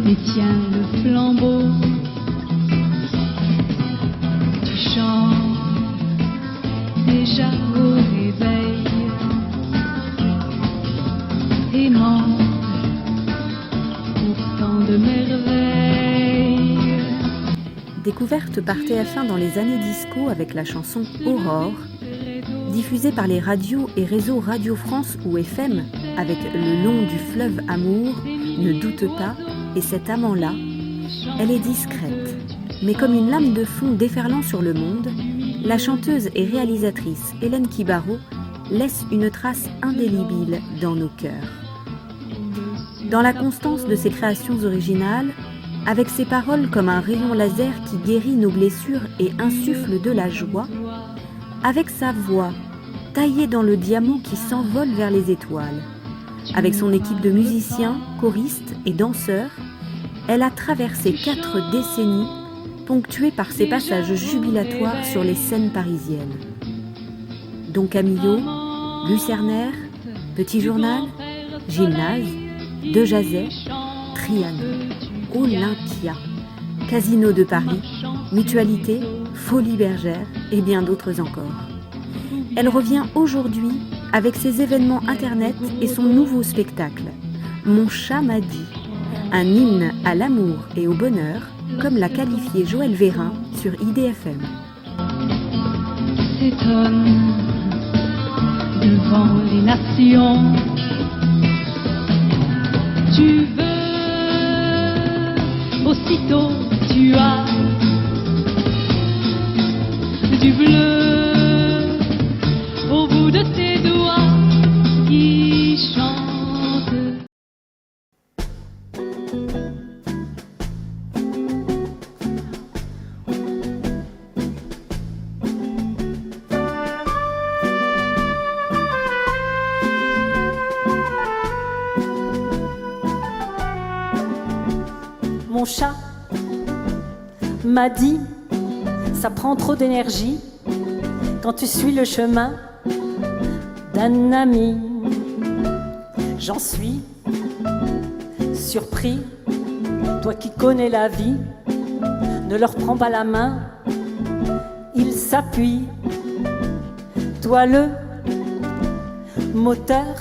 détient le flambeau. Tu chantes déjà au réveil, aimante pour tant de merveilles. Découverte par TF1 dans les années disco avec la chanson Aurore, diffusée par les radios et réseaux Radio France ou FM avec Le long du fleuve amour, Ne doute pas et Cet amant-là, elle est discrète, mais comme une lame de fond déferlant sur le monde, la chanteuse et réalisatrice Hélène Kibaro laisse une trace indélébile dans nos cœurs. Dans la constance de ses créations originales, avec ses paroles comme un rayon laser qui guérit nos blessures et insuffle de la joie, avec sa voix taillée dans le diamant qui s'envole vers les étoiles, avec son équipe de musiciens, choristes et danseurs, elle a traversé 4 décennies ponctuées par ses passages jubilatoires sur les scènes parisiennes. Don Camillo, Lucernaire, Petit Journal, Gymnase, De Jazet, Trianon, Olympia, Casino de Paris, Mutualité, Folie Bergère et bien d'autres encore. Elle revient aujourd'hui avec ses événements internet et son nouveau spectacle, Mon chat m'a dit, un hymne à l'amour et au bonheur, comme l'a qualifié Joël Vérin sur IDFM. S'étonne devant les nations. Tu veux, aussitôt tu as du bleu au bout de tes doigts qui chantent. Mon chat m'a dit, ça prend trop d'énergie quand tu suis le chemin d'un ami. J'en suis surpris, toi qui connais la vie, ne leur prends pas la main, ils s'appuient. Toi le moteur,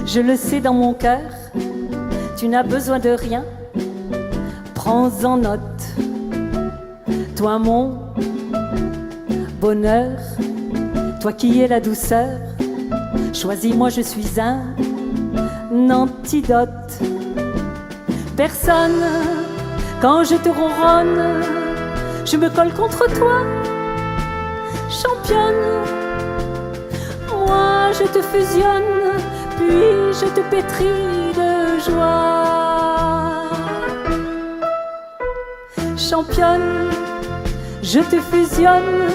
je le sais dans mon cœur, tu n'as besoin de rien. Prends en note, toi mon bonheur, toi qui es la douceur, choisis-moi, je suis un antidote. Personne, quand je te ronronne, je me colle contre toi, championne. Moi je te fusionne, puis je te pétris de joie. Championne, je te fusionne.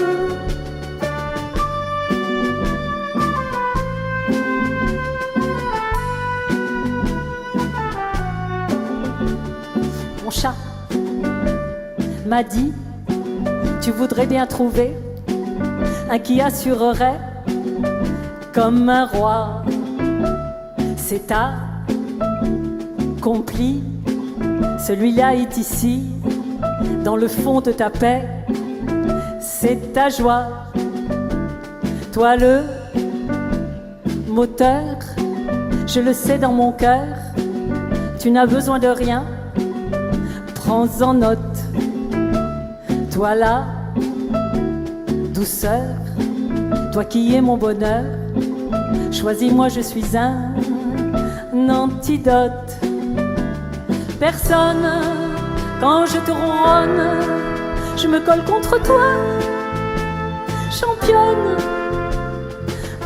Mon chat m'a dit, tu voudrais bien trouver un qui assurerait comme un roi. C'est accompli, celui-là est ici. Dans le fond de ta paix, c'est ta joie. Toi le moteur, je le sais dans mon cœur, tu n'as besoin de rien, prends en note. Toi la douceur, toi qui es mon bonheur, choisis-moi, je suis un antidote. Personne, quand je te ronronne, je me colle contre toi, championne.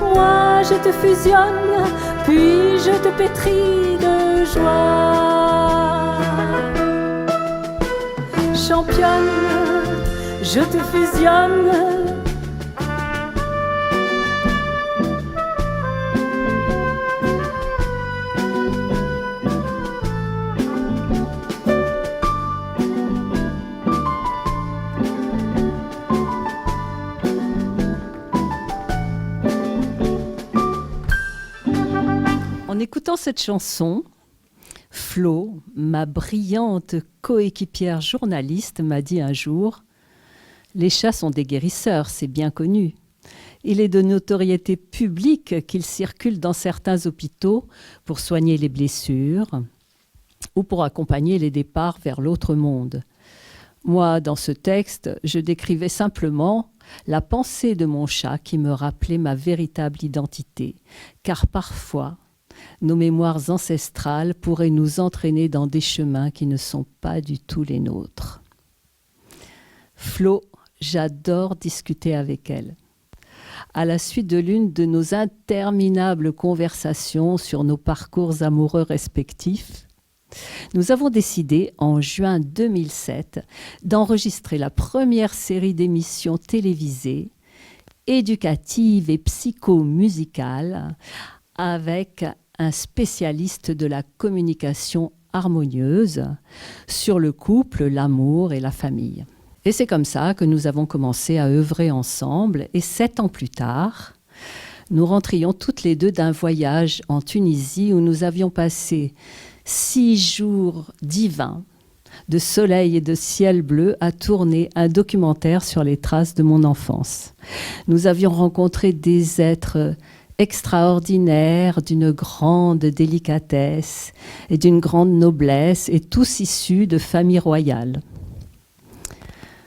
Moi je te fusionne, puis je te pétris de joie. Championne, je te fusionne. En écoutant cette chanson, Flo, ma brillante coéquipière journaliste, m'a dit un jour « Les chats sont des guérisseurs, c'est bien connu. Il est de notoriété publique qu'ils circulent dans certains hôpitaux pour soigner les blessures ou pour accompagner les départs vers l'autre monde. Moi, dans ce texte, je décrivais simplement la pensée de mon chat qui me rappelait ma véritable identité, car parfois, nos mémoires ancestrales pourraient nous entraîner dans des chemins qui ne sont pas du tout les nôtres. Flo, j'adore discuter avec elle. À la suite de l'une de nos interminables conversations sur nos parcours amoureux respectifs, nous avons décidé, en juin 2007, d'enregistrer la première série d'émissions télévisées, éducatives et psychomusicales, avec un spécialiste de la communication harmonieuse sur le couple, l'amour et la famille. Et c'est comme ça que nous avons commencé à œuvrer ensemble. Et 7 ans plus tard, nous rentrions toutes les deux d'un voyage en Tunisie où nous avions passé 6 jours divins de soleil et de ciel bleu à tourner un documentaire sur les traces de mon enfance. Nous avions rencontré des êtres extraordinaires, d'une grande délicatesse et d'une grande noblesse, et tous issus de familles royales.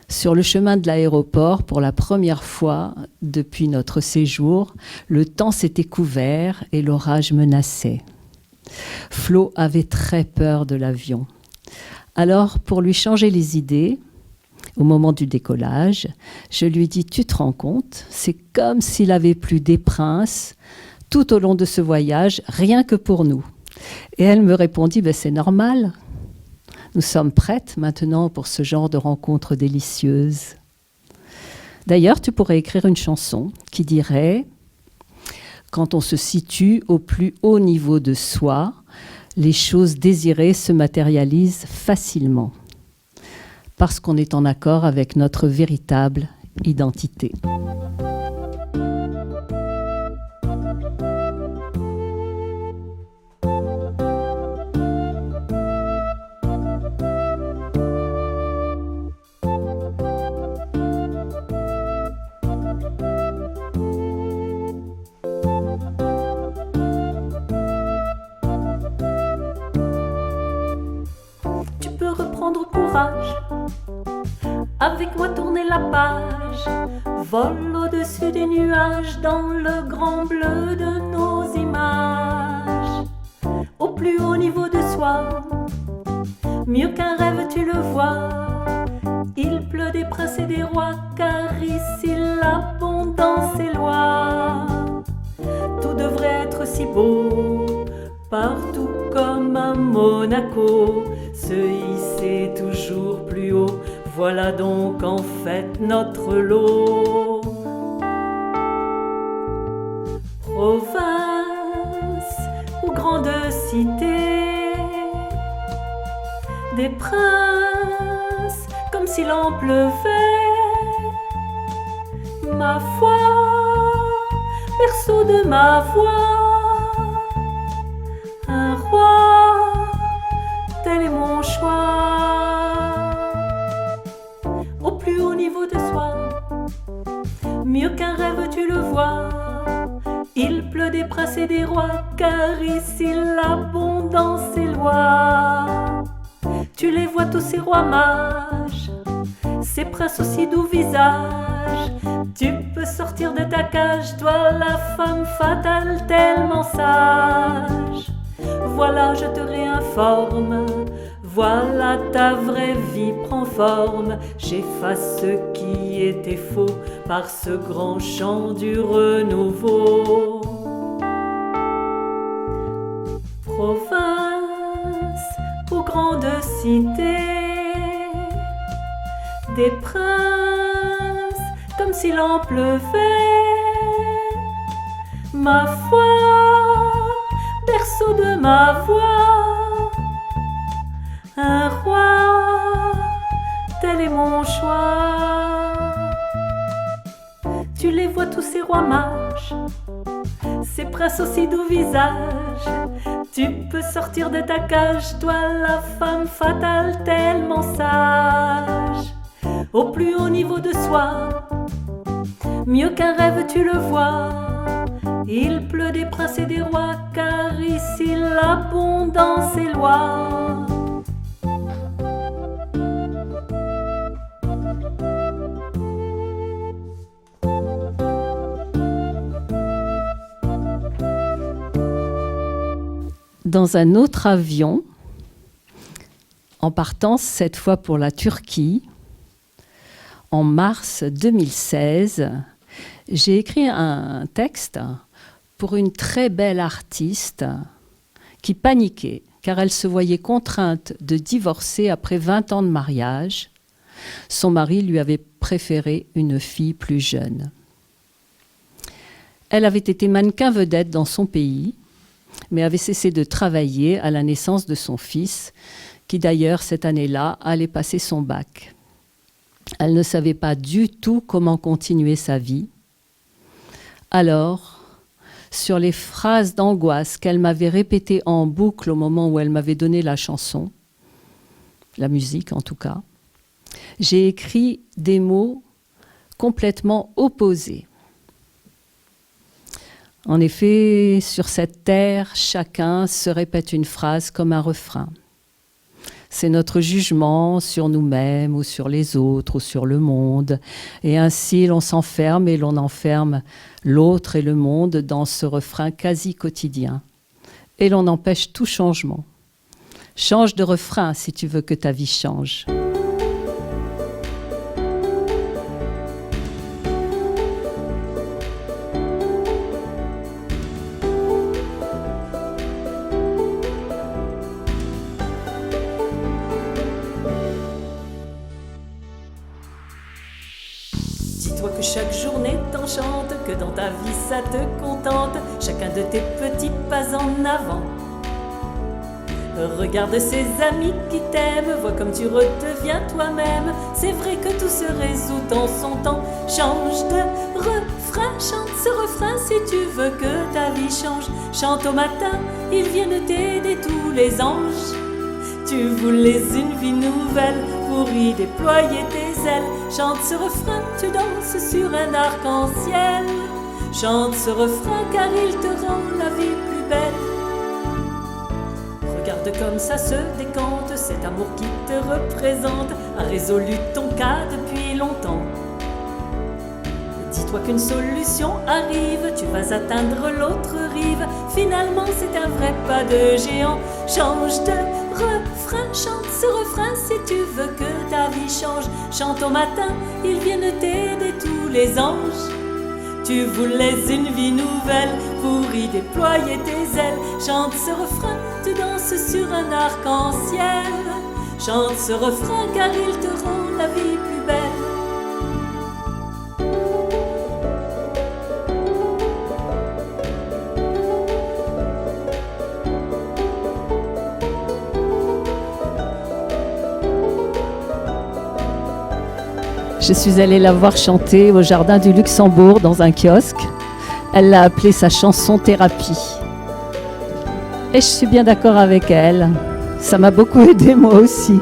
Sur le chemin de l'aéroport, pour la première fois depuis notre séjour, le temps s'était couvert et l'orage menaçait. Flo avait très peur de l'avion. Alors, pour lui changer les idées, au moment du décollage, je lui dis « Tu te rends compte, c'est comme s'il avait plu des princes tout au long de ce voyage, rien que pour nous. » Et elle me répondit « C'est normal. Nous sommes prêtes maintenant pour ce genre de rencontres délicieuses. » D'ailleurs, tu pourrais écrire une chanson qui dirait « Quand on se situe au plus haut niveau de soi, les choses désirées se matérialisent facilement. » Parce qu'on est en accord avec notre véritable identité. Tu peux reprendre courage. Avec moi tourner la page, vole au-dessus des nuages dans le grand bleu de nos images. Au plus haut niveau de soi, mieux qu'un rêve tu le vois. Il pleut des princes et des rois, car ici l'abondance est loi. Tout devrait être si beau, partout comme à Monaco, se hisser toujours plus haut. Voilà donc en fait notre lot. Province ou grande cité, des princes comme s'il en pleuvait. Ma foi, berceau de ma voix, un roi, tel est mon choix. Au plus haut niveau de soi, mieux qu'un rêve tu le vois. Il pleut des princes et des rois, car ici l'abondance est loi. Tu les vois tous ces rois mages, ces princes aussi doux visage. Tu peux sortir de ta cage, toi la femme fatale tellement sage. Voilà, je te réinforme, voilà ta vraie vie prend forme. J'efface ce qui était faux par ce grand chant du renouveau. Province ou grande cité, des princes comme s'il en pleuvait. Ma foi, berceau de ma voix, un roi, tel est mon choix. Tu les vois tous ces rois mages, ces princes aussi doux visage. Tu peux sortir de ta cage, toi la femme fatale tellement sage. Au plus haut niveau de soi, mieux qu'un rêve tu le vois. Il pleut des princes et des rois, car ici l'abondance est loi. Dans un autre avion, en partant cette fois pour la Turquie, en mars 2016, j'ai écrit un texte pour une très belle artiste qui paniquait car elle se voyait contrainte de divorcer après 20 ans de mariage. Son mari lui avait préféré une fille plus jeune. Elle avait été mannequin vedette dans son pays, mais avait cessé de travailler à la naissance de son fils, qui d'ailleurs, cette année-là, allait passer son bac. Elle ne savait pas du tout comment continuer sa vie. Alors, sur les phrases d'angoisse qu'elle m'avait répétées en boucle au moment où elle m'avait donné la chanson, la musique en tout cas, j'ai écrit des mots complètement opposés. En effet, sur cette terre, chacun se répète une phrase comme un refrain. C'est notre jugement sur nous-mêmes ou sur les autres ou sur le monde. Et ainsi, l'on s'enferme et l'on enferme l'autre et le monde dans ce refrain quasi quotidien. Et l'on empêche tout changement. Change de refrain si tu veux que ta vie change. Dis-toi que chaque journée t'enchante, que dans ta vie ça te contente, chacun de tes petits pas en avant. Regarde ces amis qui t'aiment, vois comme tu redeviens toi-même. C'est vrai que tout se résout en son temps. Change de refrain, chante ce refrain si tu veux que ta vie change. Chante au matin, ils viennent t'aider tous les anges. Tu voulais une vie nouvelle pour y déployer tes ailes. Chante ce refrain, tu danses sur un arc-en-ciel. Chante ce refrain car il te rend la vie plus belle. Regarde comme ça se décante, cet amour qui te représente a résolu ton cas depuis longtemps. Dis-toi qu'une solution arrive, tu vas atteindre l'autre rive. Finalement c'est un vrai pas de géant. Change de refrain, chante ce refrain si tu veux que ta vie change. Chante au matin, ils viennent t'aider tous les anges. Tu voulais une vie nouvelle pour y déployer tes ailes. Chante ce refrain, tu danses sur un arc-en-ciel. Chante ce refrain car il te rend la vie plus belle. Je suis allée la voir chanter au Jardin du Luxembourg dans un kiosque. Elle l'a appelée sa chanson thérapie. Et je suis bien d'accord avec elle. Ça m'a beaucoup aidée moi aussi.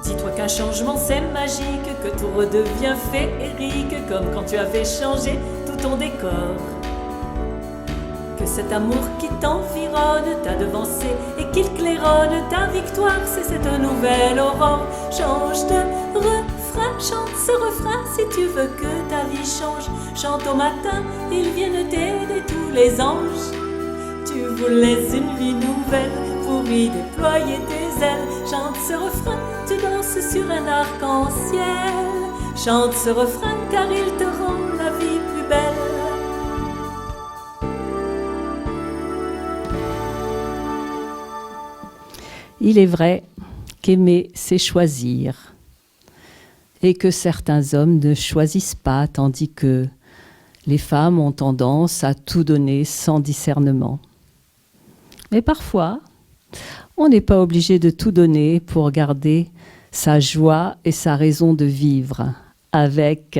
Dis-toi qu'un changement c'est magique, que tout redevient féerique, comme quand tu avais changé tout ton décor. Que cet amour qui t'environne t'a devancé et qu'il claironne ta victoire, c'est cette nouvelle aurore. Change de refrain, chante ce refrain si tu veux que ta vie change. Chante au matin, ils viennent t'aider tous les anges. Tu voulais une vie nouvelle pour y déployer tes ailes. Chante ce refrain, tu danses sur un arc-en-ciel. Chante ce refrain car il te rend la vie plus belle. Il est vrai qu'aimer, c'est choisir. Et que certains hommes ne choisissent pas, tandis que les femmes ont tendance à tout donner sans discernement. Mais parfois, On n'est pas obligé de tout donner pour garder sa joie et sa raison de vivre. Avec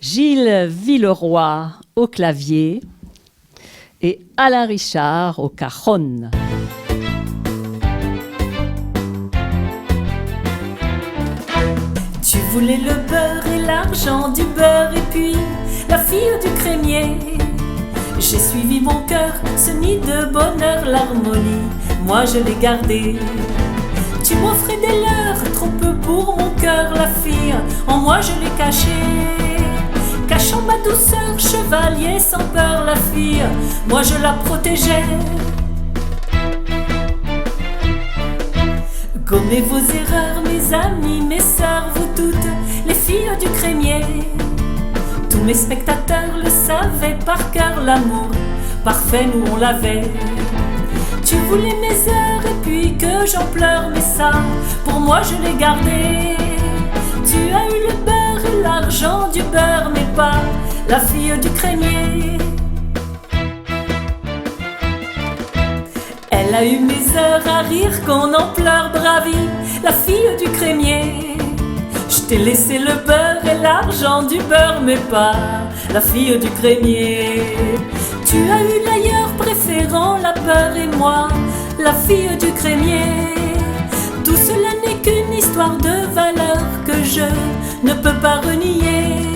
Gilles Villeroy au clavier et Alain Richard au cajon. Tu voulais le beurre et l'argent du beurre et puis la fille du crémier. J'ai suivi mon cœur, ce nid de bonheur, l'harmonie, moi je l'ai gardé. Tu m'offrais des leurres, trop peu pour mon cœur, la fille, en moi je l'ai cachée. Cachant ma douceur, chevalier sans peur, la fille, moi je la protégeais. Gommez vos erreurs, mes amis, mes sœurs, vous toutes, les filles du crémier. Tous mes spectateurs le savaient par cœur, l'amour parfait nous on l'avait. Tu voulais mes heures et puis que j'en pleure, mais ça, pour moi je l'ai gardé. Tu as eu le beurre et l'argent du beurre, mais pas la fille du crémier. Elle a eu mes heures à rire qu'on en pleure, bravie, la fille du crémier. Je t'ai laissé le beurre et l'argent du beurre, mais pas la fille du crémier. Tu as eu l'ailleurs préférant la peur et moi, la fille du crémier. Tout cela n'est qu'une histoire de valeur que je ne peux pas renier.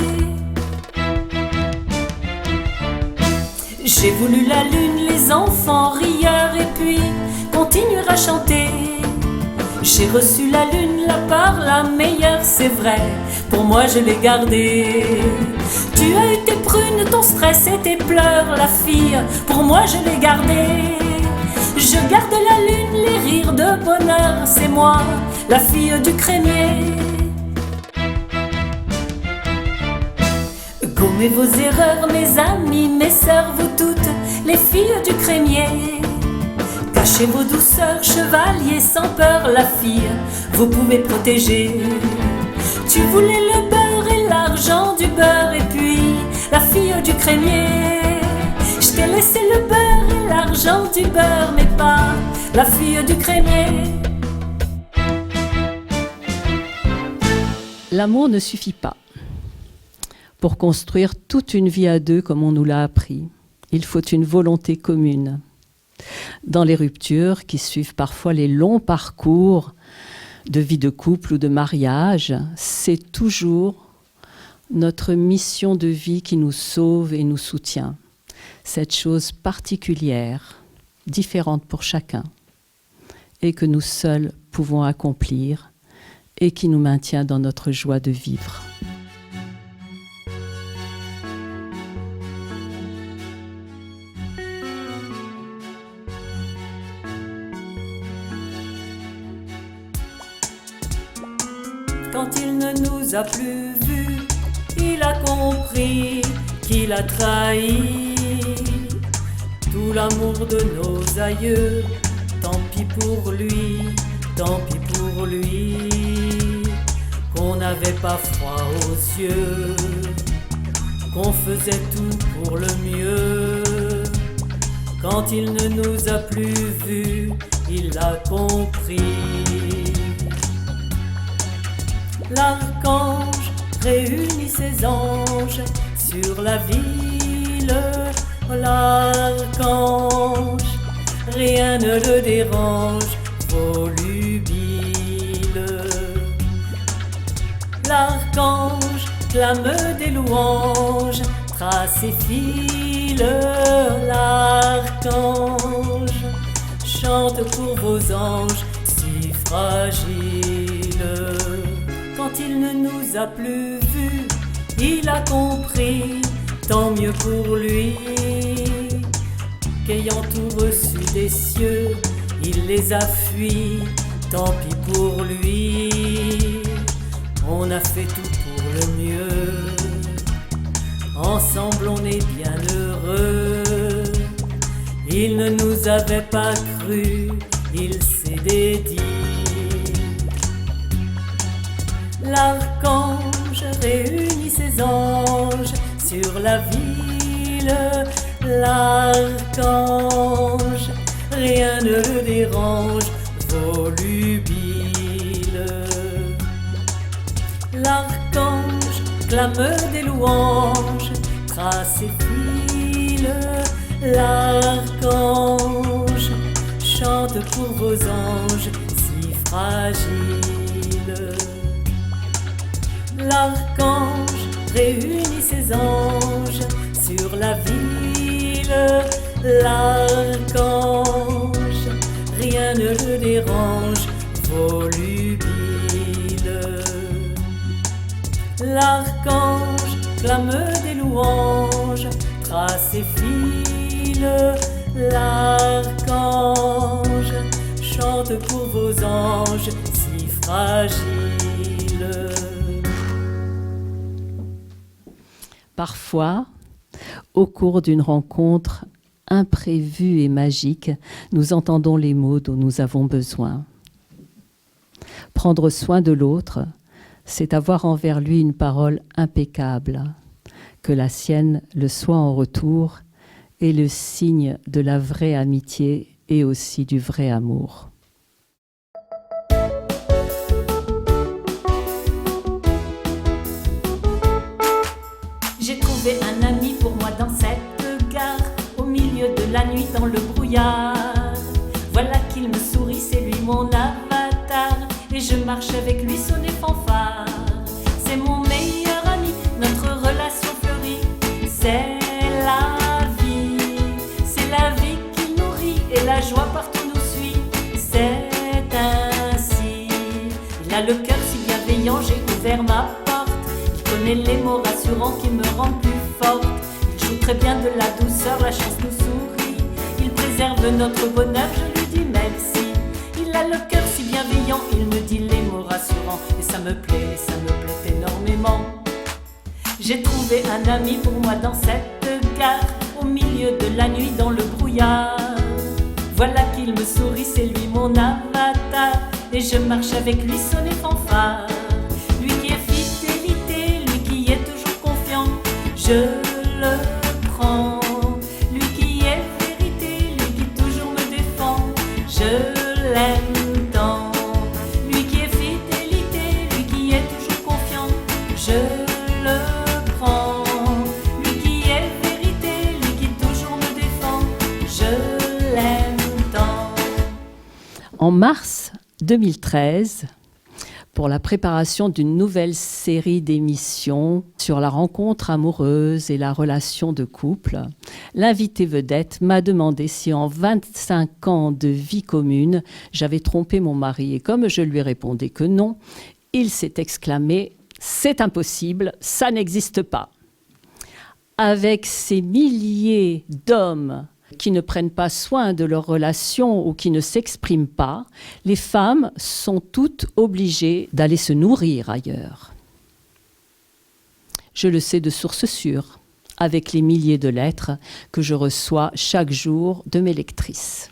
J'ai voulu la lune, les enfants rieurs et puis continuer à chanter. J'ai reçu la lune, la part la meilleure, c'est vrai, pour moi je l'ai gardée. Tu as eu tes prunes, ton stress et tes pleurs, la fille, pour moi je l'ai gardée. Je garde la lune, les rires de bonheur, c'est moi, la fille du crémier. Gommez vos erreurs, mes amis, mes sœurs, vous toutes, les filles du crémier. Cachez vos douceurs, chevalier sans peur, la fille, vous pouvez protéger. Tu voulais le beurre et l'argent du beurre et puis la fille du crémier. Je t'ai laissé le beurre et l'argent du beurre, mais pas la fille du crémier. L'amour ne suffit pas. Pour construire toute une vie à deux comme on nous l'a appris, il faut une volonté commune. Dans les ruptures qui suivent parfois les longs parcours de vie de couple ou de mariage, c'est toujours notre mission de vie qui nous sauve et nous soutient. Cette chose particulière, différente pour chacun, et que nous seuls pouvons accomplir et qui nous maintient dans notre joie de vivre. Quand il ne nous a plus vus, il a compris qu'il a trahi tout l'amour de nos aïeux. Tant pis pour lui, tant pis pour lui, qu'on n'avait pas froid aux yeux, qu'on faisait tout pour le mieux. Quand il ne nous a plus vus, il a compris. L'archange réunit ses anges sur la ville. L'archange, rien ne le dérange, volubile. L'archange clame des louanges, trace et file. L'archange chante pour vos anges si fragiles. Quand il ne nous a plus vus, il a compris, tant mieux pour lui, qu'ayant tout reçu des cieux, il les a fuis, tant pis pour lui. On a fait tout pour le mieux, ensemble on est bien heureux. Il ne nous avait pas cru, il s'est dédié. L'archange réunit ses anges sur la ville. L'archange, rien ne le dérange, volubile. L'archange clame des louanges, trace et file. L'archange chante pour vos anges si fragiles. L'archange réunit ses anges sur la ville. L'archange, rien ne le dérange, volubile. L'archange clame des louanges, trace et file. L'archange chante pour vos anges si fragiles. Parfois, au cours d'une rencontre imprévue et magique, nous entendons les mots dont nous avons besoin. Prendre soin de l'autre, c'est avoir envers lui une parole impeccable. Que la sienne le soit en retour est le signe de la vraie amitié et aussi du vrai amour. J'ai trouvé un ami pour moi dans cette gare, au milieu de la nuit dans le brouillard. Voilà qu'il me sourit, c'est lui mon avatar, et je marche avec lui sonner fanfare. C'est mon meilleur ami, notre relation fleurit. C'est la vie qui nourrit, et la joie partout nous suit. C'est ainsi. Il a le cœur si bienveillant, j'ai ouvert ma porte. Il connaît les mots rassurants qui me rendent plus forte. Il joue très bien de la douceur, la chance nous sourit. Il préserve notre bonheur, je lui dis merci. Il a le cœur si bienveillant, il me dit les mots rassurants. Et ça me plaît énormément. J'ai trouvé un ami pour moi dans cette gare, au milieu de la nuit dans le brouillard. Voilà qu'il me sourit, c'est lui mon avatar, et je marche avec lui sonner fanfare. Lui qui est fidélité, lui qui est toujours confiant, je le prends. Lui qui est vérité, lui qui toujours me défend, je l'aime tant. Lui qui est fidélité, lui qui est toujours confiant, je le prends. Lui qui est vérité, lui qui toujours me défend, je l'aime tant. En mars 2013, pour la préparation d'une nouvelle série d'émissions sur la rencontre amoureuse et la relation de couple, l'invité vedette m'a demandé si en 25 ans de vie commune, j'avais trompé mon mari. Et comme je lui répondais que non, il s'est exclamé « C'est impossible, ça n'existe pas ». Avec ces milliers d'hommes qui ne prennent pas soin de leur relation ou qui ne s'expriment pas, les femmes sont toutes obligées d'aller se nourrir ailleurs. Je le sais de source sûre, avec les milliers de lettres que je reçois chaque jour de mes lectrices.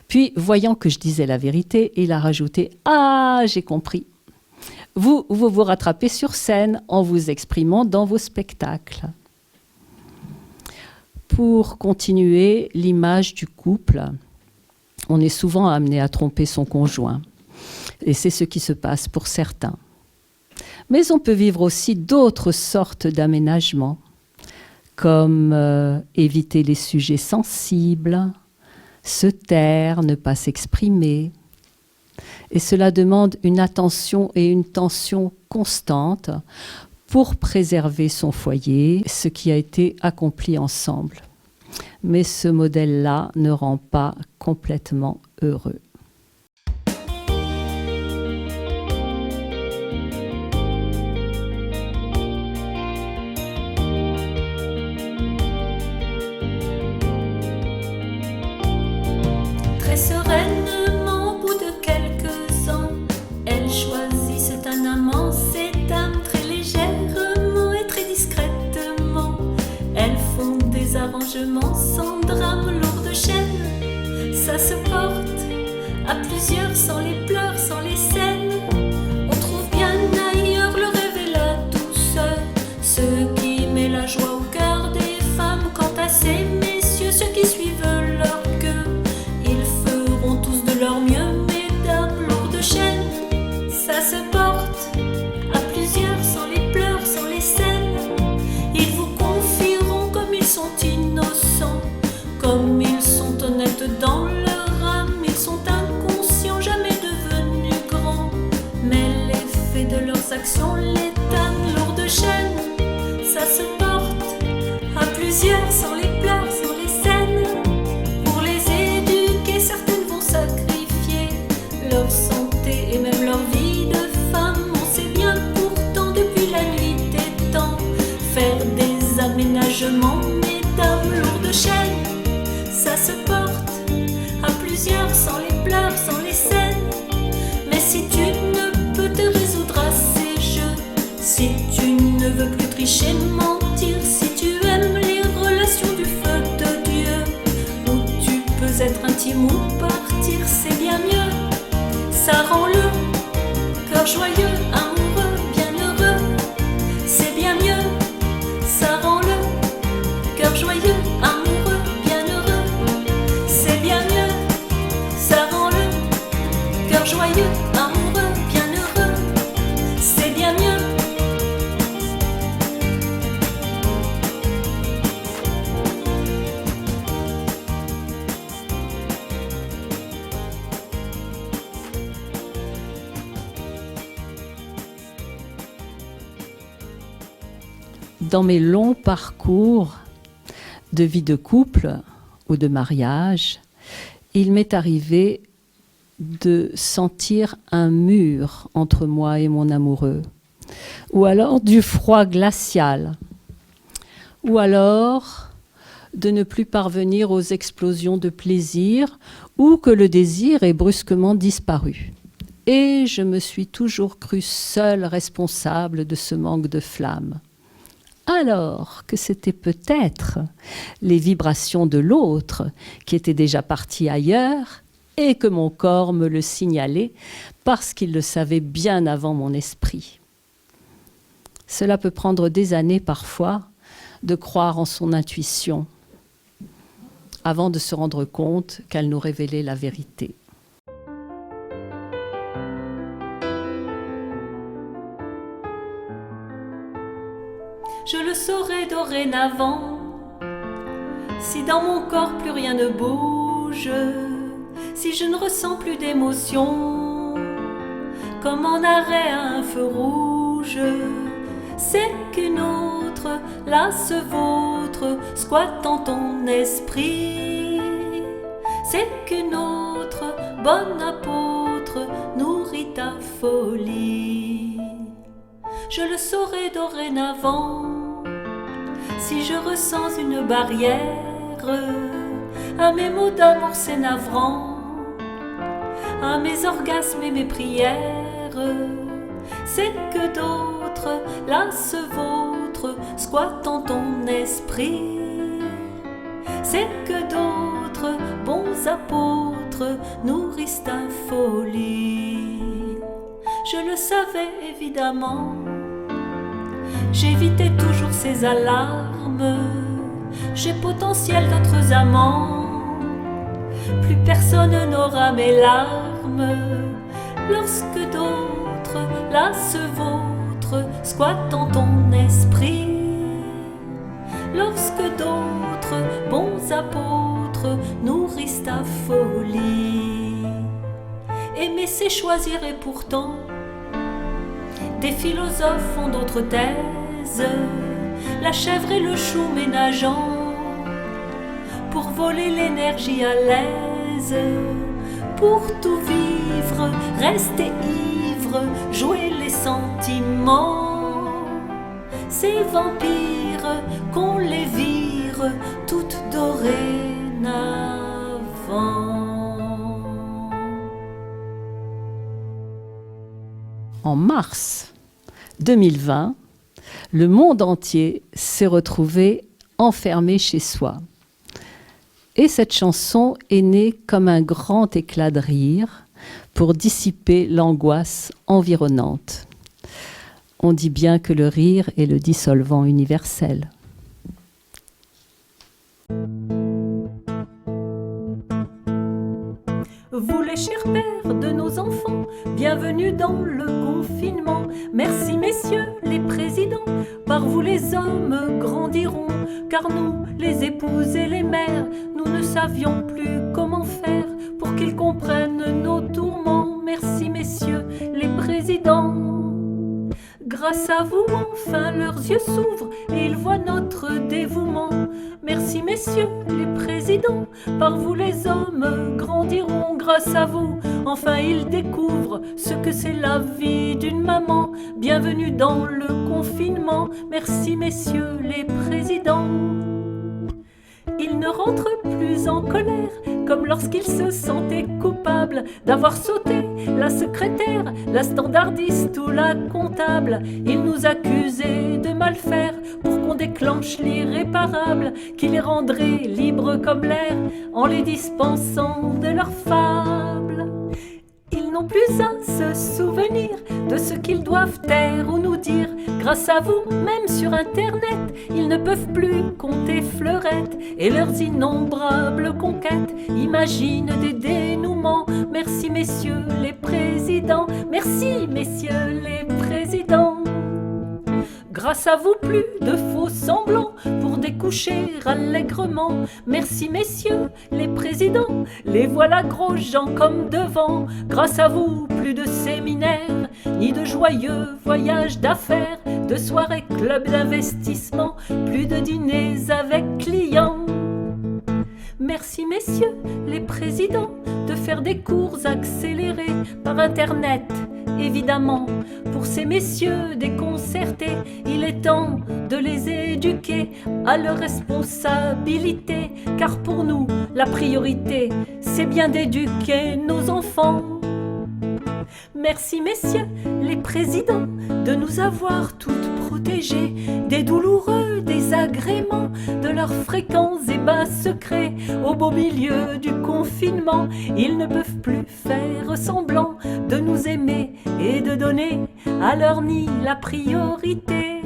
Puis, voyant que je disais la vérité, il a rajouté « Ah, j'ai compris. Vous vous rattrapez sur scène en vous exprimant dans vos spectacles. » Pour continuer l'image du couple, on est souvent amené à tromper son conjoint. Et c'est ce qui se passe pour certains. Mais on peut vivre aussi d'autres sortes d'aménagements, comme éviter les sujets sensibles, se taire, ne pas s'exprimer. Et cela demande une attention et une tension constante pour préserver son foyer, ce qui a été accompli ensemble. Mais ce modèle-là ne rend pas complètement heureux. Très sereinement, au bout de quelques ans, elle choisit cet un amant, cette âme très légèrement et très discrètement. Elles font des arrangements sans drame lourd de chaîne. Ça se porte à plusieurs sans les pleurs, sans les scènes. On trouve bien ailleurs le rêve et la douceur, ce qui met la joie au cœur des femmes. Quant à ces messieurs, ceux qui suivent leur queue, ils transactions, les dames lourdes chaînes. Ça se porte à plusieurs, sans les pleurs, sans les scènes. Pour les éduquer, certaines vont sacrifier leur santé et même leur vie de femme. On sait bien pourtant depuis la nuit des temps faire des aménagements, mesdames lourdes chaînes. Ça se porte à plusieurs, sans les pleurs, sans les scènes. Mais si tu ne peux te résoudre à ces jeux, si tu ne veux plus tricher, mentir, si tu aimes les relations du feu de Dieu, où tu peux être intime ou partir, c'est bien mieux. Ça rend le cœur joyeux, amoureux, bienheureux. C'est bien mieux. Ça rend le cœur joyeux, amoureux, bienheureux. C'est bien mieux. Ça rend le cœur joyeux, amoureux, bienheureux. C'est bien mieux. Dans mes longs parcours de vie de couple ou de mariage, il m'est arrivé de sentir un mur entre moi et mon amoureux, ou alors du froid glacial, ou alors de ne plus parvenir aux explosions de plaisir, ou que le désir ait brusquement disparu. Et je me suis toujours crue seule responsable de ce manque de flamme. Alors que c'était peut-être les vibrations de l'autre qui étaient déjà parties ailleurs et que mon corps me le signalait parce qu'il le savait bien avant mon esprit. Cela peut prendre des années parfois de croire en son intuition avant de se rendre compte qu'elle nous révélait la vérité. Je le saurai dorénavant, si dans mon corps plus rien ne bouge, si je ne ressens plus d'émotion, comme en arrêt à un feu rouge, c'est qu'une autre, là ce vôtre, squatte en ton esprit. C'est qu'une autre, bonne apôtre, nourrit ta folie. Je le saurai dorénavant, si je ressens une barrière, à mes mots d'amour c'est navrant, à mes orgasmes et mes prières, c'est que d'autres, là ce vôtre, squattent en ton esprit. C'est que d'autres, bons apôtres, nourrissent ta folie. Je le savais évidemment, j'évitais toujours ces alarmes. J'ai potentiel d'autres amants, plus personne n'aura mes larmes. Lorsque d'autres, là ce vôtre, squattent en ton esprit. Lorsque d'autres, bons apôtres, nourrissent ta folie. Aimer c'est choisir et pourtant des philosophes ont d'autres thèses, la chèvre et le chou ménageant pour voler l'énergie à l'aise, pour tout vivre, rester ivre, jouer les sentiments. Ces vampires qu'on les vire toutes dorénavant. En mars 2020, le monde entier s'est retrouvé enfermé chez soi. Et cette chanson est née comme un grand éclat de rire pour dissiper l'angoisse environnante. On dit bien que le rire est le dissolvant universel. Vous les chers pères de nos enfants, bienvenue dans le confinement. Merci messieurs les présidents, par vous les hommes grandiront. Car nous, les épouses et les mères, nous ne savions plus comment faire pour qu'ils comprennent nos tourments. Merci messieurs les présidents. Grâce à vous, enfin, leurs yeux s'ouvrent et ils voient notre dévouement. Merci, messieurs les présidents, par vous les hommes grandiront. Grâce à vous, enfin, ils découvrent ce que c'est la vie d'une maman. Bienvenue dans le confinement. Merci, messieurs les présidents. Ils ne rentrent plus en colère, comme lorsqu'ils se sentaient coupables d'avoir sauté la secrétaire, la standardiste ou la comptable. Ils nous accusaient de mal faire pour qu'on déclenche l'irréparable, qui les rendrait libres comme l'air en les dispensant de leurs fables. Ils n'ont plus à se souvenir de ce qu'ils doivent taire ou nous dire. Grâce à vous, même sur Internet, ils ne peuvent plus compter fleurettes et leurs innombrables conquêtes imaginent des dénouements. Merci, messieurs les présidents. Merci, messieurs les présidents. Grâce à vous, plus de faux semblants pour découcher allègrement. Merci, messieurs les présidents, les voilà gros gens comme devant. Grâce à vous, plus de séminaires, ni de joyeux voyages d'affaires, de soirées clubs d'investissement, plus de dîners avec clients. Merci, messieurs les présidents, de faire des cours accélérés par Internet, évidemment. Pour ces messieurs déconcertés, il est temps de les éduquer à leurs responsabilités, car pour nous, la priorité, c'est bien d'éduquer nos enfants. Merci, messieurs les présidents, de nous avoir toutes protégées des douloureux désagréments, de leurs fréquents ébats secrets. Au beau milieu du confinement, ils ne peuvent plus faire semblant de nous aimer et de donner à leur nid la priorité.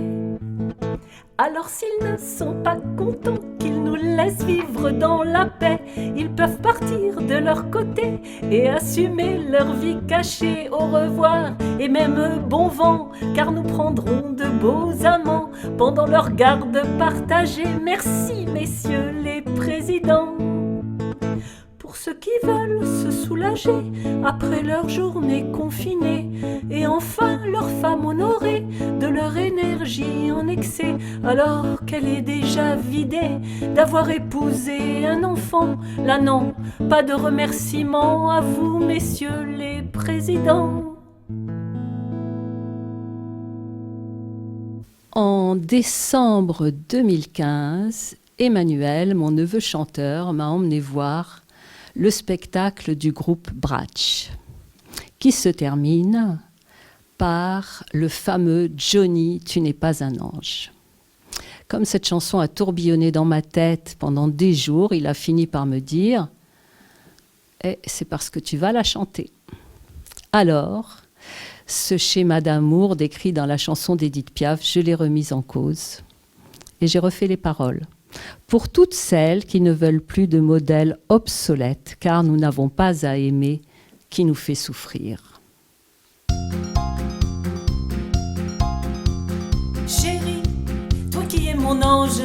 Alors s'ils ne sont pas contents qu'ils nous laissent vivre dans la paix, ils peuvent partir de leur côté et assumer leur vie cachée. Au revoir et même bon vent, car nous prendrons de beaux amants pendant leur garde partagée. Merci, messieurs les présidents. Pour ceux qui veulent se soulager après leur journée confinée, et enfin leur femme honorée de leur énergie en excès, alors qu'elle est déjà vidée d'avoir épousé un enfant. Là non, pas de remerciements à vous, messieurs les présidents. En décembre 2015, Emmanuel, mon neveu chanteur, m'a emmené voir le spectacle du groupe Bratsch, qui se termine par le fameux « Johnny, tu n'es pas un ange ». Comme cette chanson a tourbillonné dans ma tête pendant des jours, il a fini par me dire « c'est parce que tu vas la chanter ». Alors, ce schéma d'amour décrit dans la chanson d'Édith Piaf, je l'ai remis en cause et j'ai refait les paroles. Pour toutes celles qui ne veulent plus de modèles obsolètes, car nous n'avons pas à aimer qui nous fait souffrir. Chérie, toi qui es mon ange,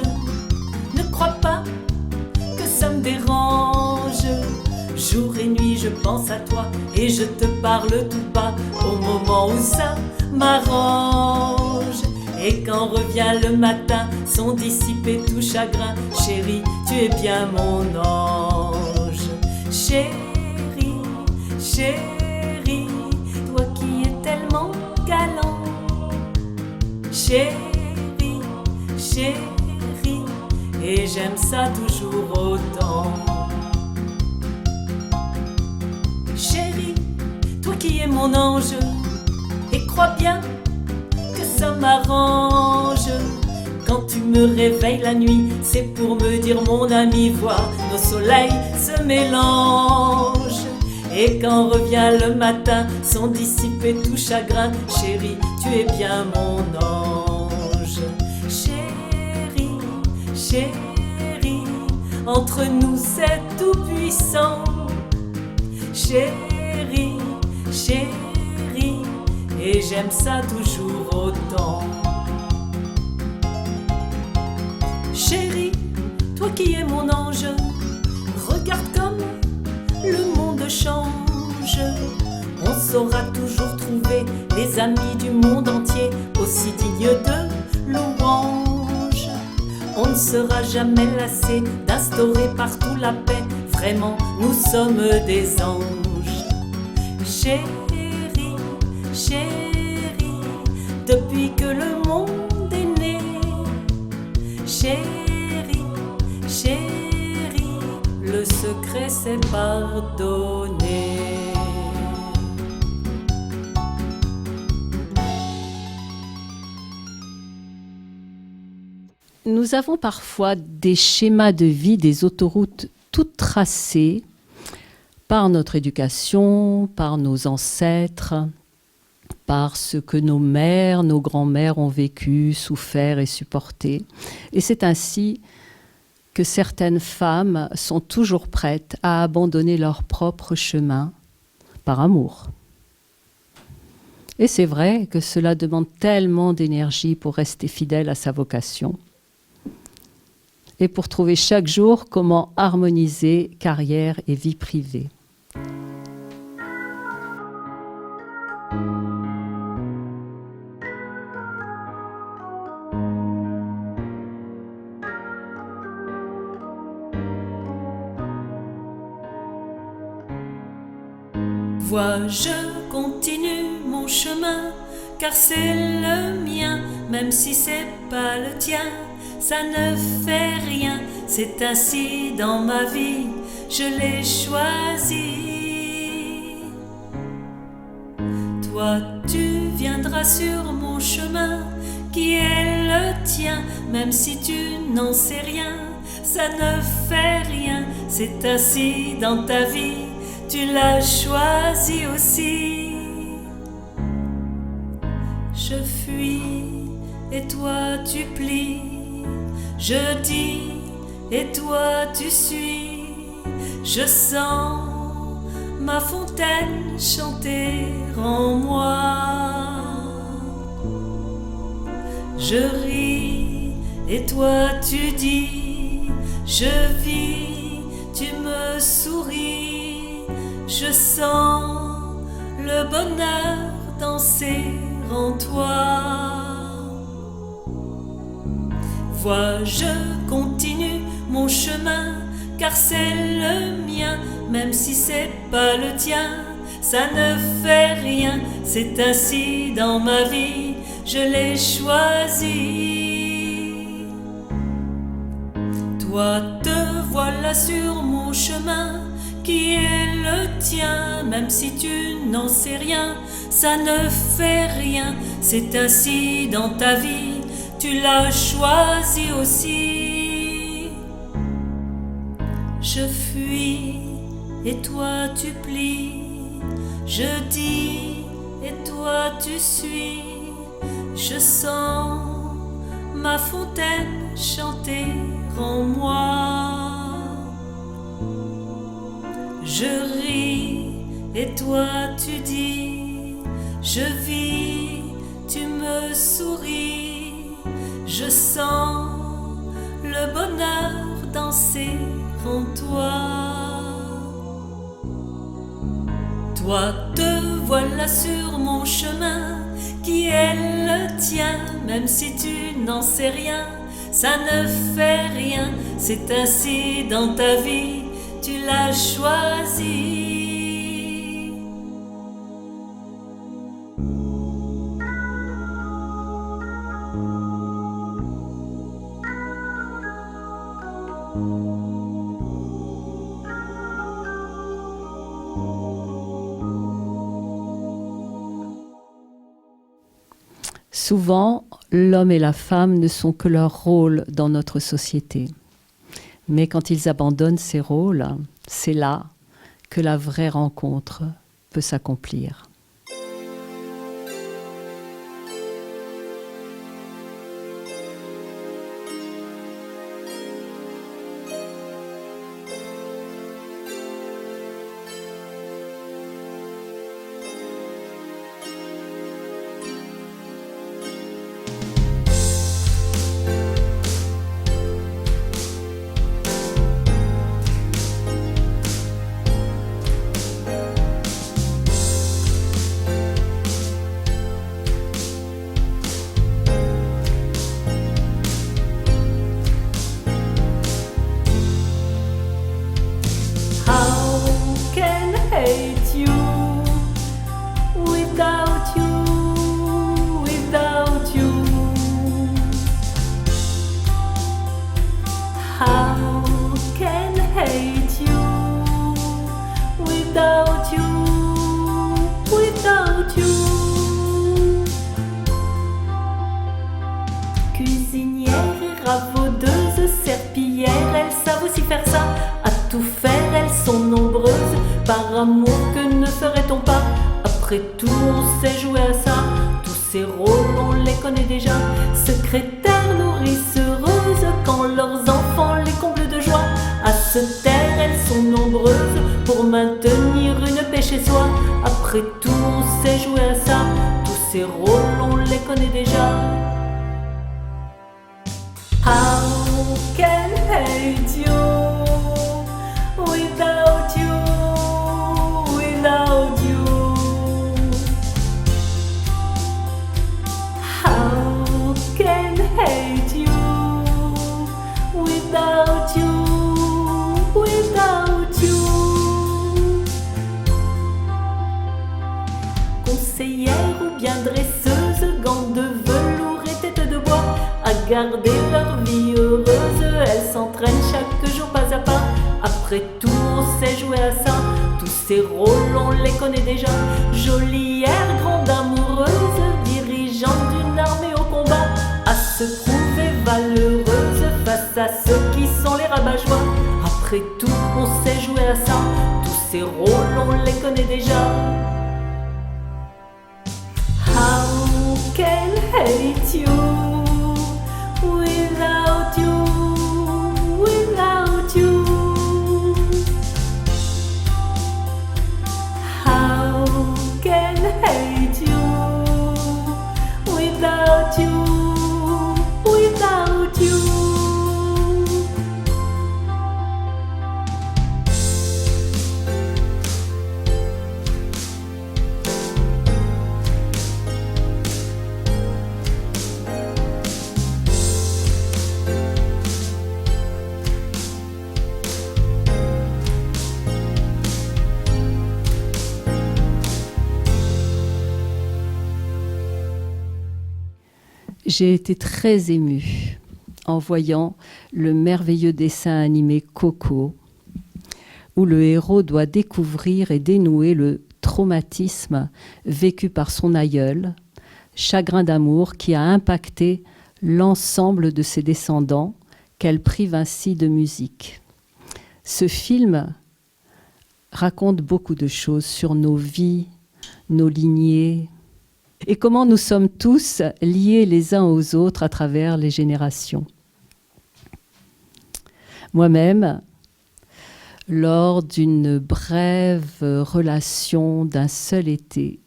ne crois pas que ça me dérange. Jour et nuit je pense à toi et je te parle tout bas au moment où ça m'arrange. Et quand revient le matin, sont dissipés tout chagrin. Chérie, tu es bien mon ange. Chérie, chérie, toi qui es tellement galant. Chérie, chérie, et j'aime ça toujours autant. Chérie, toi qui es mon ange, et crois bien que ça m'arrange. Quand tu me réveilles la nuit, c'est pour me dire mon ami, vois, nos soleils se mélangent. Et quand revient le matin, sont dissipés tout chagrin. Chérie, tu es bien mon ange. Chérie, chérie, entre nous c'est tout puissant. Chérie, chérie, et j'aime ça toujours autant. Chérie, toi qui es mon ange, regarde comme le monde change. On saura toujours trouver les amis du monde entier au sera jamais lassé d'instaurer partout la paix. Vraiment, nous sommes des anges. Chérie, chérie, depuis que le monde est né. Chérie, chérie, le secret c'est pardonner. Nous avons parfois des schémas de vie, des autoroutes toutes tracées par notre éducation, par nos ancêtres, par ce que nos mères, nos grands-mères ont vécu, souffert et supporté. Et c'est ainsi que certaines femmes sont toujours prêtes à abandonner leur propre chemin par amour. Et c'est vrai que cela demande tellement d'énergie pour rester fidèle à sa vocation et pour trouver chaque jour comment harmoniser carrière et vie privée. Vois, je continue mon chemin, car c'est le mien, même si c'est pas le tien. Ça ne fait rien, c'est ainsi dans ma vie, je l'ai choisi. Toi, tu viendras sur mon chemin, qui est le tien, même si tu n'en sais rien. Ça ne fait rien, c'est ainsi dans ta vie, tu l'as choisi aussi. Je fuis et toi tu plies. Je dis et toi tu suis. Je sens ma fontaine chanter en moi. Je ris et toi tu dis. Je vis, tu me souris. Je sens le bonheur danser en toi. Vois, je continue mon chemin, car c'est le mien, même si c'est pas le tien. Ça ne fait rien, c'est ainsi dans ma vie, je l'ai choisi. Toi, te voilà sur mon chemin, qui est le tien, même si tu n'en sais rien. Ça ne fait rien, c'est ainsi dans ta vie, tu l'as choisi aussi. Je fuis et toi tu plies. Je dis et toi tu suis. Je sens ma fontaine chanter en moi. Je ris et toi tu dis. Je vis, tu me souris. Je sens le bonheur danser en toi. Toi, te voilà sur mon chemin, qui est le tien, même si tu n'en sais rien. Ça ne fait rien, c'est ainsi dans ta vie, tu l'as choisi. Souvent, l'homme et la femme ne sont que leur rôle dans notre société. Mais quand ils abandonnent ces rôles, c'est là que la vraie rencontre peut s'accomplir. Cuisinières et ravaudeuses, serpillères, elles savent aussi faire ça. À tout faire, elles sont nombreuses. Par amour, que ne ferait-on pas? Après tout, on sait jouer à ça. Tous ces rôles, on les connaît déjà. Secrétaires, nourrices heureuses, quand leurs enfants les comblent de joie. À se taire, elles sont nombreuses pour maintenir une paix chez soi. Après tout, on sait jouer à ça. Tous ces rôles, on les connaît déjà. How can I do without you, without you? How can I do without you, without you? Conseillère ou bien dresseuse, gants de velours et tête de bois, à garder leur vie heureuse, elles s'entraînent chaque jour pas à pas. Après tout, on sait jouer à ça. Tous ces rôles, on les connaît déjà. Jolière, grande amoureuse, dirigeante d'une armée au combat, à se prouver valeureuse face à ceux qui sont les rabat-joie. Après tout, on sait jouer à ça. Tous ces rôles, on les connaît déjà. How can I hate you without you, without you? How can I hate you without you, without you? J'ai été très émue en voyant le merveilleux dessin animé Coco, où le héros doit découvrir et dénouer le traumatisme vécu par son aïeul, chagrin d'amour qui a impacté l'ensemble de ses descendants, qu'elle prive ainsi de musique. Ce film raconte beaucoup de choses sur nos vies, nos lignées, et comment nous sommes tous liés les uns aux autres à travers les générations. Moi-même, lors d'une brève relation d'un seul été,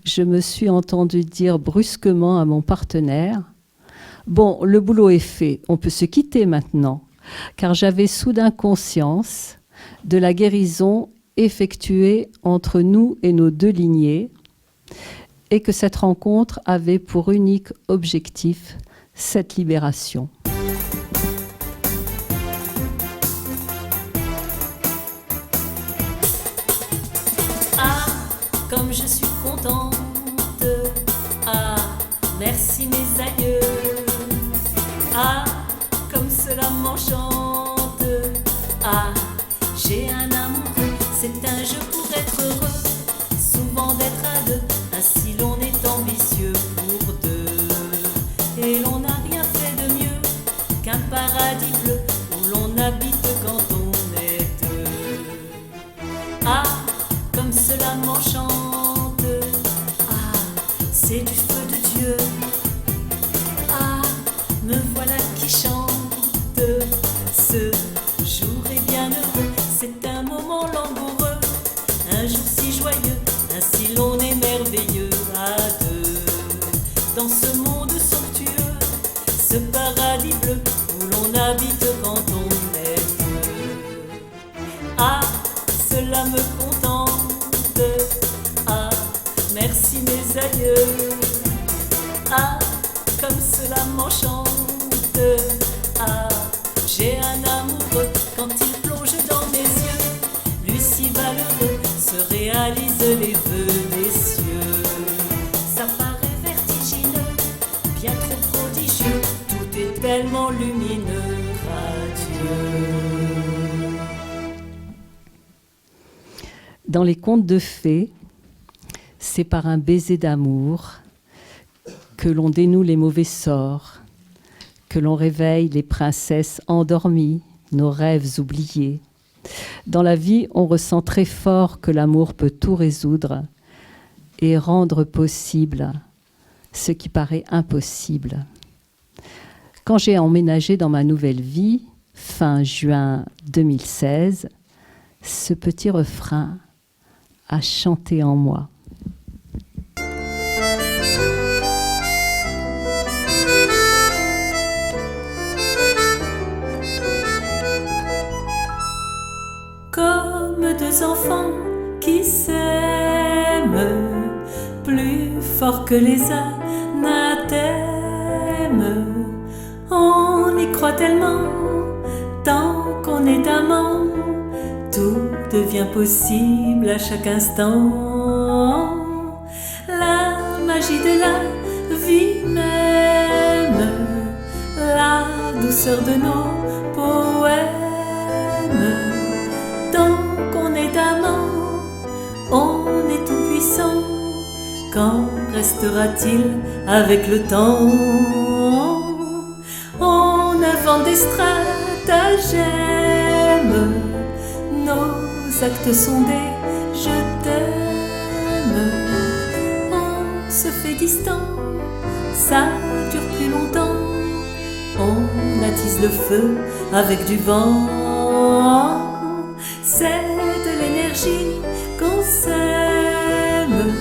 je me suis entendue dire brusquement à mon partenaire « Bon, le boulot est fait, on peut se quitter maintenant », car j'avais soudain conscience de la guérison effectuée entre nous et nos deux lignées, et que cette rencontre avait pour unique objectif cette libération. Ah, comme je suis contente. Ah, merci mes aïeux. Ah, comme cela m'enchante. Ah, j'ai un amoureux, c'est un jeu pour être heureux, souvent d'être à deux. Ainsi l'on est ambitieux pour deux, et l'on n'a rien fait de mieux qu'un paradis bleu où l'on habite quand on est deux. Ah, comme cela m'enchante. Ah, c'est du feu de Dieu. Ah, me voilà qui chante. Ce jour est bien heureux, c'est un moment langoureux, un jour si joyeux, ainsi l'on est merveilleux à deux. Dans ce monde somptueux, ce paradis bleu où l'on habite quand on est deux. Ah, cela me contente. Ah, merci mes aïeux. Ah, comme cela m'enchante. Ah, j'ai un amoureux, quand il plonge dans mes yeux, lui si valeureux, se réalisent les vœux des cieux. Ça paraît vertigineux, bien trop prodigieux, tout est tellement lumineux, radieux. Dans les contes de fées, c'est par un baiser d'amour que l'on dénoue les mauvais sorts que l'on réveille les princesses endormies, nos rêves oubliés. Dans la vie, on ressent très fort que l'amour peut tout résoudre et rendre possible ce qui paraît impossible. Quand j'ai emménagé dans ma nouvelle vie, fin juin 2016, ce petit refrain a chanté en moi. Comme deux enfants qui s'aiment plus fort que les anathèmes. On y croit tellement, tant qu'on est amant, tout devient possible à chaque instant. La magie de la vie même, la douceur de nos poèmes. Tant qu'on est amant, on est tout puissant. Qu'en restera-t-il avec le temps? On invente des stratagèmes, nos actes sont des je t'aime. On se fait distant, ça dure plus longtemps. On attise le feu avec du vent. C'est de l'énergie qu'on sème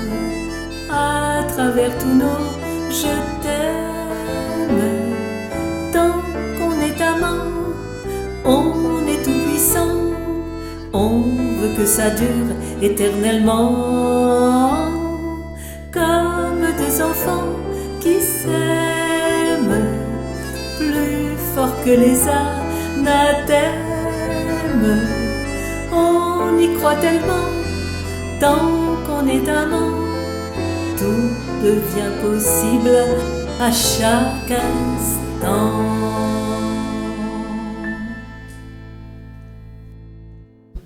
à travers tous nos je t'aime. Tant qu'on est amant, on est tout puissant. On veut que ça dure éternellement. Comme deux enfants qui s'aiment plus fort que les anathèmes. On y croit tellement, tant qu'on est amant, tout devient possible à chaque instant.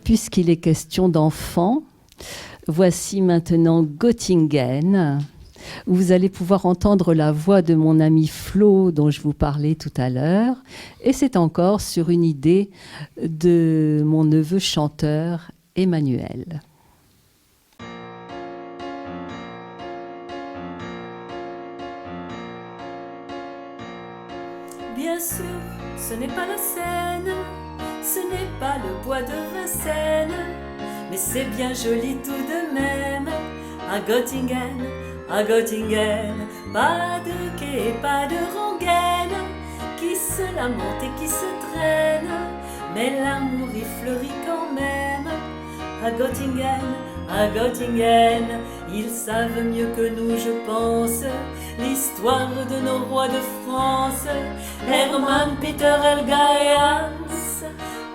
Puisqu'il est question d'enfants, voici maintenant Göttingen, où vous allez pouvoir entendre la voix de mon ami Flo, dont je vous parlais tout à l'heure. Et c'est encore sur une idée de mon neveu chanteur Emmanuel. Bien sûr, ce n'est pas la Seine, ce n'est pas le bois de Vincennes, mais c'est bien joli tout de même. À Göttingen, pas de quai, pas de rengaine, qui se lamente et qui se traîne, mais l'amour y fleurit quand même. À Göttingen, ils savent mieux que nous, je pense, l'histoire de nos rois de France, Hermann, Peter, Helga et Hans.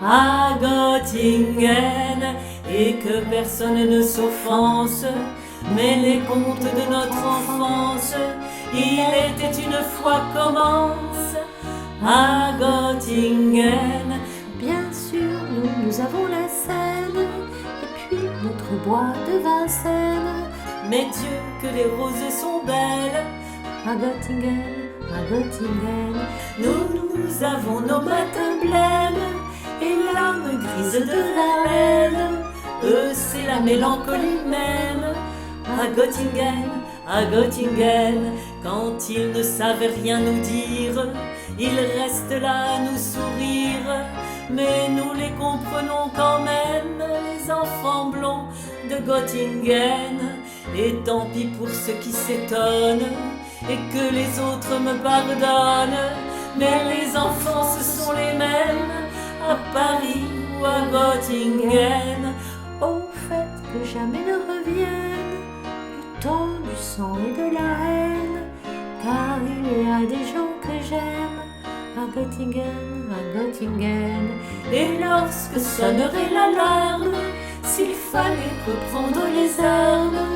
À Göttingen, et que personne ne s'offense, mais les contes de notre enfance, il était une fois commence. À Göttingen, bien sûr, nous avons la Seine, et puis notre bois de Vincennes. Mais Dieu, que les roses sont belles. À Göttingen, nous avons nos matins blêmes et l'âme grise de la laine. Eux, c'est la mélancolie même. À Göttingen, quand ils ne savent rien nous dire, ils restent là à nous sourire. Mais nous les comprenons quand même, les enfants blonds de Göttingen. Et tant pis pour ceux qui s'étonnent et que les autres me pardonnent. Mais les enfants, ce sont les mêmes à Paris ou à Göttingen. au fait que jamais ne revienne le temps du sang et de la haine, car il y a des gens que j'aime à Göttingen. Et lorsque sonnerait l'alarme, s'il fallait reprendre les armes,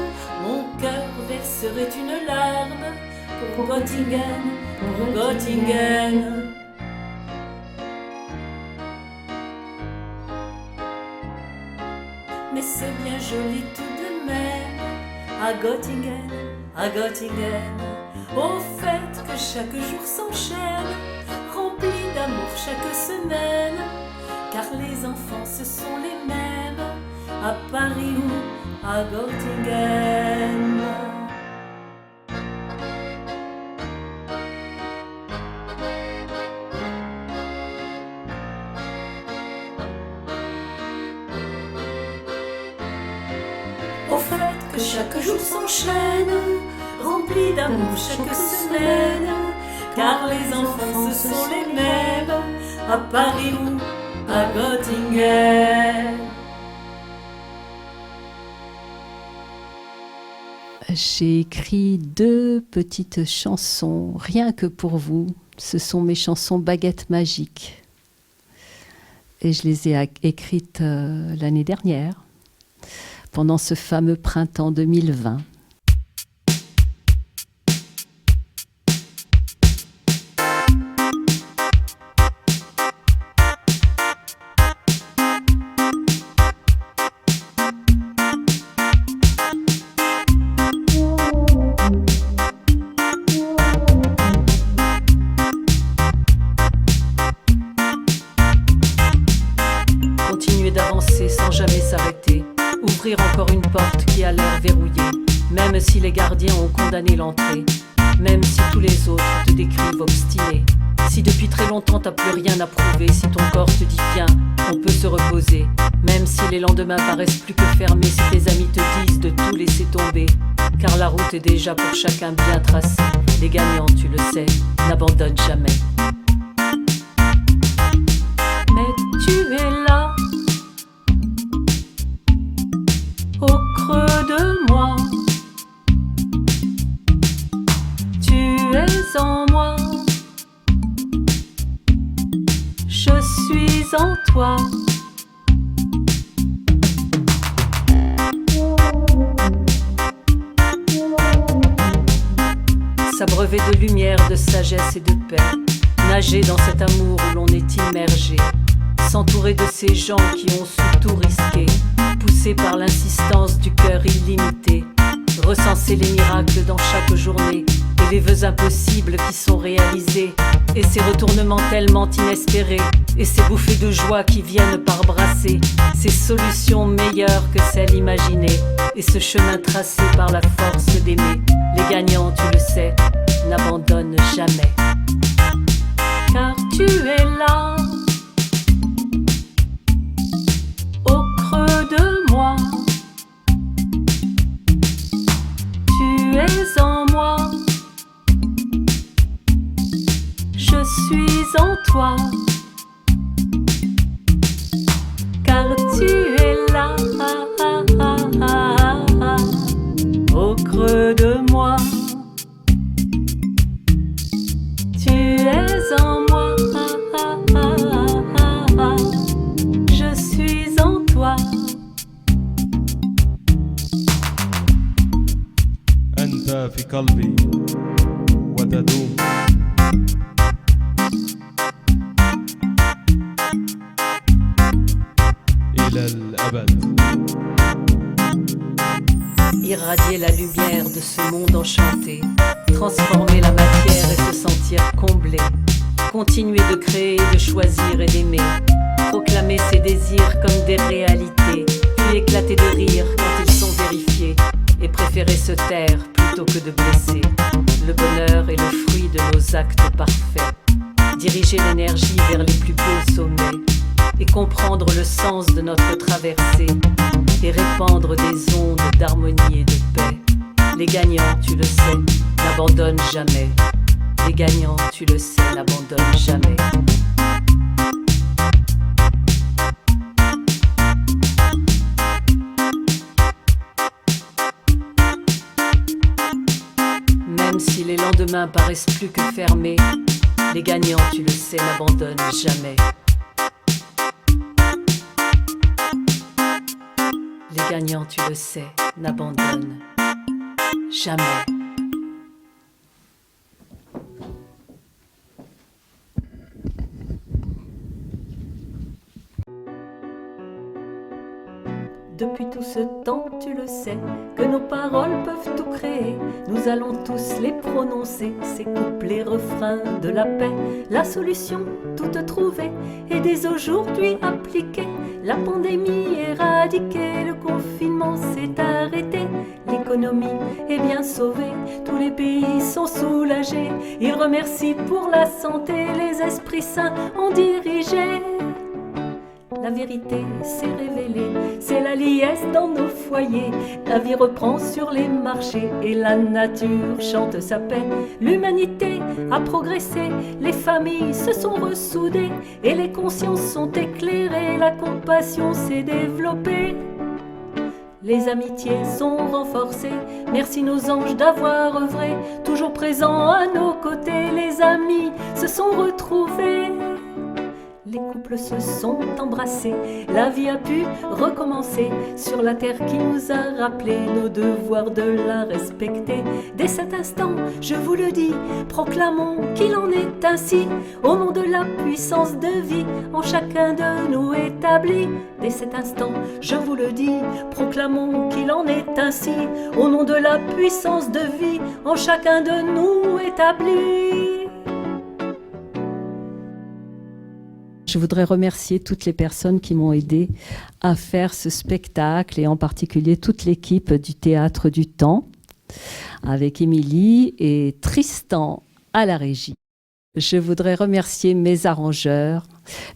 mon cœur verserait une larme pour Göttingen, pour Göttingen. Mais c'est bien joli tout de même à Göttingen, au fait que chaque jour s'enchaîne d'amour chaque semaine, car les enfants ce sont les mêmes, à Paris ou à Göttingen. Au fait que chaque jour s'enchaîne, rempli d'amour chaque semaine, car les enfants ce sont les mêmes, à Paris ou à Göttingen. J'ai écrit 2 petites chansons, rien que pour vous. Ce sont mes chansons baguettes magiques. Et je les ai écrites l'année dernière, pendant ce fameux printemps 2020. Continuer d'avancer sans jamais s'arrêter. Ouvrir encore une porte qui a l'air verrouillée, même si les gardiens ont condamné l'entrée, même si tous les autres te décrivent obstiné, si depuis très longtemps t'as plus rien à prouver, si ton corps te dit viens, on peut se reposer, même si les lendemains paraissent plus que fermés, si tes amis te disent de tout laisser tomber, car la route est déjà pour chacun bien tracée. Les gagnants, tu le sais, n'abandonnent jamais. Mais tu es là, au creux de moi, tu es en moi, je suis en toi. S'abreuver de lumière, de sagesse et de paix, nager dans cet amour où l'on est immergé, s'entourer de ces gens qui ont su tout risquer, poussés par l'insistance du cœur illimité, recenser les miracles dans chaque journée et les vœux impossibles qui sont réalisés, et ces retournements tellement inespérés, et ces bouffées de joie qui viennent par brasser, ces solutions meilleures que celles imaginées, et ce chemin tracé par la force d'aimer. Les gagnants, tu le sais, n'abandonnent jamais. Car tu es là, au creux de moi, tu es en moi, je suis en toi. Car tu es là, au creux de moi, tu es en moi, je suis en toi. أنت في قلبي وتدوم إلى الأبد. Irradier la lumière de ce monde enchanté, transformer la matière et se sentir comblé, continuer de créer, de choisir et d'aimer, proclamer ses désirs comme des réalités, puis éclater de rire quand ils sont vérifiés, et préférer se taire plutôt que de blesser. Le bonheur est le fruit de nos actes parfaits, diriger l'énergie vers les plus beaux sommets, et comprendre le sens de notre traversée, et répandre des ondes d'harmonie et de paix. Les gagnants, tu le sais, n'abandonnent jamais. Les gagnants, tu le sais, n'abandonnent jamais. Même si les lendemains paraissent plus que fermés, les gagnants, tu le sais, n'abandonnent jamais. Les gagnants, tu le sais, n'abandonnent jamais. Depuis tout ce temps, tu le sais, que nos paroles peuvent tout créer. Nous allons tous les prononcer, ces couplets refrains de la paix. La solution toute trouvée et dès aujourd'hui appliquée. La pandémie éradiquée, le confinement s'est arrêté. L'économie est bien sauvée, tous les pays sont soulagés. Ils remercient pour la santé, les esprits saints ont dirigé. La vérité s'est révélée, c'est la liesse dans nos foyers. La vie reprend sur les marchés et la nature chante sa paix. L'humanité a progressé, les familles se sont ressoudées et les consciences sont éclairées, la compassion s'est développée. Les amitiés sont renforcées, merci nos anges d'avoir œuvré. Toujours présents à nos côtés, les amis se sont retrouvés. Les couples se sont embrassés, la vie a pu recommencer sur la terre qui nous a rappelé nos devoirs de la respecter. Dès cet instant, je vous le dis, proclamons qu'il en est ainsi, au nom de la puissance de vie en chacun de nous établi. Dès cet instant, je vous le dis, proclamons qu'il en est ainsi, au nom de la puissance de vie en chacun de nous établi. Je voudrais remercier toutes les personnes qui m'ont aidé à faire ce spectacle et en particulier toute l'équipe du Théâtre du Temps avec Émilie et Tristan à la régie. Je voudrais remercier mes arrangeurs,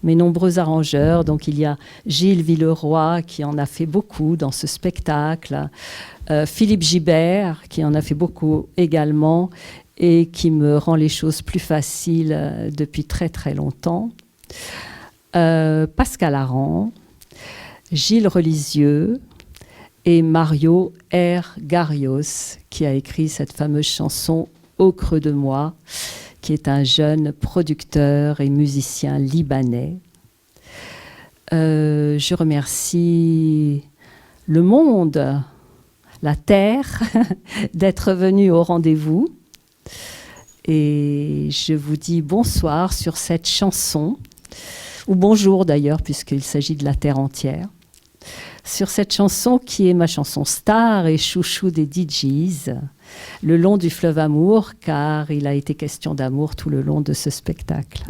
mes nombreux arrangeurs. Donc il y a Gilles Villeroy qui en a fait beaucoup dans ce spectacle, Philippe Gibert qui en a fait beaucoup également et qui me rend les choses plus faciles depuis très très longtemps. Pascal Aran, Gilles Relisieux et Mario R. Garios qui a écrit cette fameuse chanson « Au creux de moi », qui est un jeune producteur et musicien libanais. Je remercie le monde, la terre, d'être venu au rendez-vous. Et je vous dis bonsoir sur cette chanson, ou bonjour d'ailleurs, puisqu'il s'agit de la terre entière, sur cette chanson qui est ma chanson star et chouchou des DJs, Le long du fleuve amour, car il a été question d'amour tout le long de ce spectacle.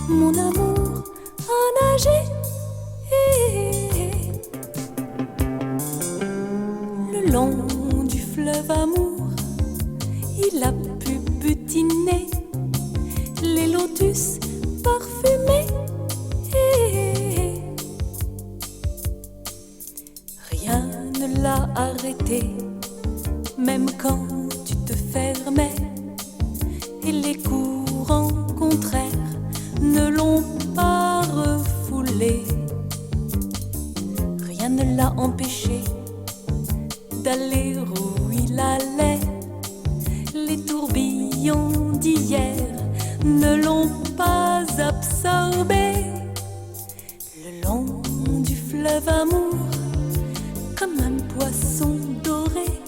Mon amour a nagé, le long du fleuve amour, il a pu butiner les lotus parfumés. Rien ne l'a arrêté, même quand tu te fermais, et les courants contraires ne l'ont pas refoulé. Rien ne l'a empêché d'aller où il allait. Les tourbillons d'hier ne l'ont pas absorbé. Le long du fleuve amour, comme un poisson doré,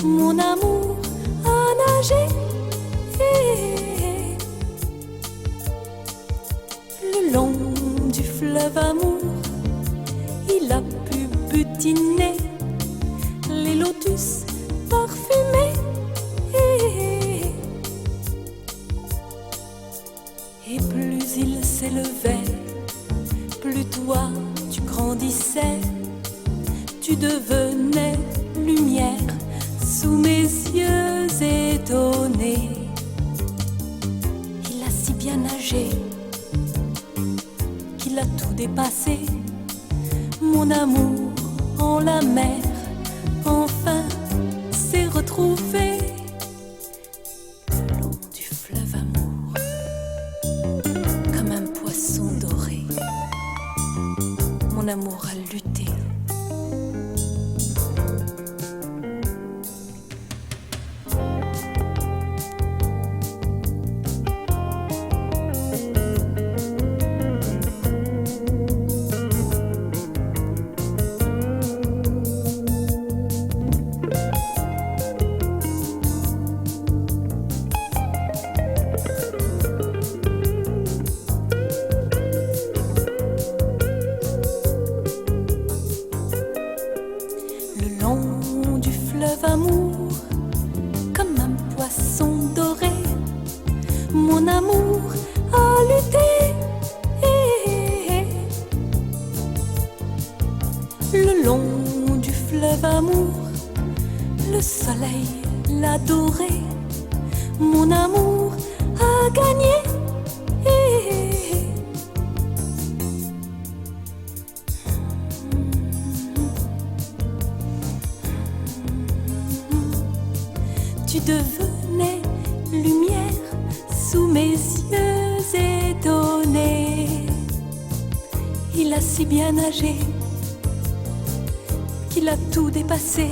mon amour a nagé. Le long du fleuve amour, il a pu butiner les lotus parfumés. Et plus il s'élevait, plus toi tu grandissais, tu devenais lumière sous mes yeux étonnés. Il a si bien nagé qu'il a tout dépassé. Mon amour en la mer, enfin s'est retrouvé. Le long du fleuve amour, comme un poisson doré, mon amour a lutté. fleuve amour, comme un poisson doré, mon amour a lutté. Le long du fleuve amour, le soleil l'a doré, mon amour a gagné. Tu devenais lumière sous mes yeux étonnés. Il a si bien nagé qu'il a tout dépassé.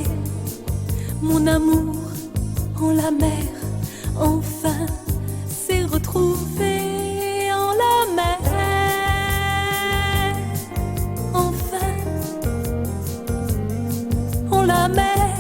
Mon amour en la mer, enfin s'est retrouvé en la mer. Enfin, en la mer.